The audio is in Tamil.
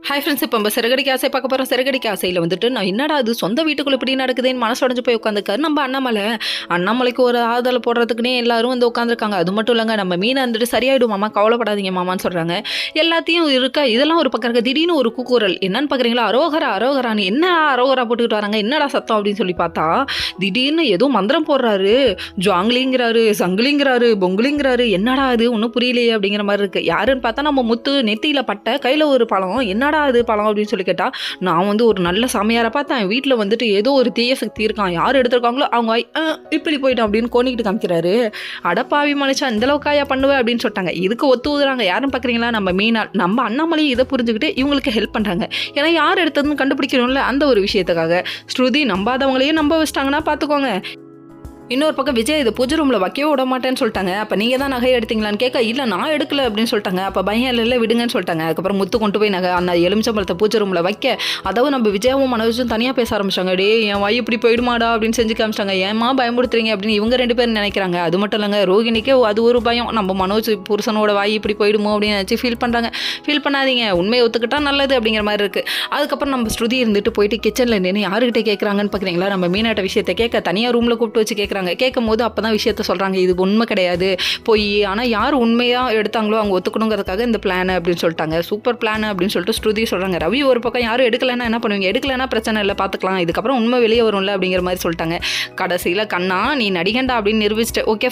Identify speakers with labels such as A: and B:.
A: ஹாய் ஃப்ரெண்ட்ஸ், இப்போ நம்ம சிறகடிக்க ஆசை பார்க்க போகிறோம். சிறகடிக்க ஆசையில் வந்துட்டு நான் என்னடா அது சொந்த வீட்டுக்குள்ளே இப்படி நடக்குதுன்னு மனசு உடஞ்சு போய் உட்காந்துருக்காரு நம்ம அண்ணாமலைக்கு ஒரு ஆதரவு போடுறதுக்குன்னே எல்லாரும் வந்து உட்காந்துருக்காங்க. அது மட்டும் இல்லைங்க, நம்ம மீனை வந்துட்டு சரியாயிடும் மாமா, கவலைப்படாதீங்க மாமான்னு சொல்கிறாங்க. எல்லாத்தையும் இருக்கா, இதெல்லாம் ஒரு பக்கம் இருக்க. திடீர்னு ஒரு கூக்குரல் என்னன்னு பார்க்குறீங்களா? அரோகரா அரோகரான்னு என்ன அரோகரா போட்டுக்கிட்டு வராங்க, என்னடா சத்தம் அப்படின்னு சொல்லி பார்த்தா திடீர்னு ஏதோ மந்திரம் போடுறாரு. ஜாங்கிலிங்கிறாரு, சங்கிலிங்கிறாரு, பொங்குலிங்கிறாரு. என்னடா அது ஒன்றும் புரியலையே அப்படிங்கிற மாதிரி இருக்குது. யாருன்னு பார்த்தா நம்ம முத்து நெத்தியில் பட்ட கையில் ஒரு பழம். என்னடா அது பழம் அப்படின்னு சொல்லி கேட்டால், நான் வந்து ஒரு நல்ல சமையாரை பார்த்தேன், வீட்டில் வந்துட்டு ஏதோ ஒரு தீய சக்தி இருக்கான், யார் எடுத்திருக்காங்களோ அவங்க இப்படி போயிட்டோம் அப்படின்னு கோணிக்கிட்டு காமிக்கிறாரு. அடப்பாவி மனுஷன், இந்த அளவுக்காயா பண்ணுவேன் அப்படின்னு சொல்லிட்டாங்க. இதுக்கு ஒத்து ஊதுறாங்க யாருன்னு பார்க்குறீங்களா? நம்ம மீனா, நம்ம அண்ணாமலையும் இதை புரிஞ்சுக்கிட்டு இவங்களுக்கு ஹெல்ப் பண்ணுறாங்க. ஏன்னா யார் எடுத்ததுன்னு கண்டுபிடிக்கணும்ல, அந்த ஒரு விஷயத்துக்காக. ஸ்ருதி நம்பாதவங்களையும் நம்ப வச்சிட்டாங்கன்னா பார்த்துக்கோங்க. இன்னொரு பக்கம் விஜய் இதை பூஜை ரூமில் வைக்கவே விட மாட்டேன்னு சொல்லிட்டாங்க. அப்போ நீங்கள் தான் நகை எடுத்தீங்களான்னு கேட்க, இல்லை நான் எடுக்கல அப்படின்னு சொல்லிட்டாங்க. அப்போ பையன் இல்லை விடுங்கன்னு சொல்லிட்டாங்க. அதுக்கப்புறம் முத்து கொண்டு போய் நகை அந்த எலுமிச்சம்பழத்தை பூஜை ரூமில் வைக்க, அதாவது நம்ம விஜயாவும் மனோஜும் தனியாக பேச ஆரம்பிச்சாங்க. டே என் வாய் இப்படி போயிடுமாடா அப்படின்னு செஞ்சு காமிச்சிட்டாங்க. ஏமா பயமுடுத்துறீங்க அப்படின்னு இவங்க ரெண்டு பேரும் நினைக்கிறாங்க. அது மட்டும் இல்லைங்க, ரோகிணிக்கே அது ஒரு பயம், நம்ம மனோஜ் புருஷனோட வாய் இப்படி போயிடுமோ அப்படின்னு நினச்சி ஃபீல் பண்ணுறாங்க. ஃபீல் பண்ணாதீங்க, உண்மையை ஒத்துக்கிட்டா நல்லது அப்படிங்கிற மாதிரி இருக்குது. அதுக்கப்புறம் நம்ம ஸ்ருதி இருந்துட்டு போயிட்டு கிச்சனில் நின்று யாருக்கிட்ட கேட்குறாங்கன்னு பார்க்குறீங்களா? நம்ம மீனாட்ட விஷயத்தை கேட்க தனியாக ரூமில் கூப்பிட்டு வச்சு கேட்கும் போது அப்போ தான் விஷயத்த சொல்கிறாங்க, இது உண்மை கிடையாது, போய் ஆனால் யார் உண்மையாக எடுத்தாங்களோ அவங்க ஒத்துக்கணுங்கிறதுக்காக இந்த பிளான் அப்படின்னு சொல்லிட்டாங்க. சூப்பர் பிளான் அப்படின்னு சொல்லிட்டு ஸ்ருதி சொல்கிறாங்க. ரவி ஒரு பக்கம் யாரும் எடுக்கலைன்னா என்ன பண்ணுவீங்க, எடுக்கலைன்னா பிரச்சனை இல்லை, பார்த்துக்கலாம், இதுக்கப்புறம் உண்மை வெளியே வரும்ல அப்படிங்கிற மாதிரி சொல்லிட்டாங்க. கடைசியில் கண்ணா நீ நடிகண்டா அப்படின்னு நிரூபிச்சிட்டு ஓகே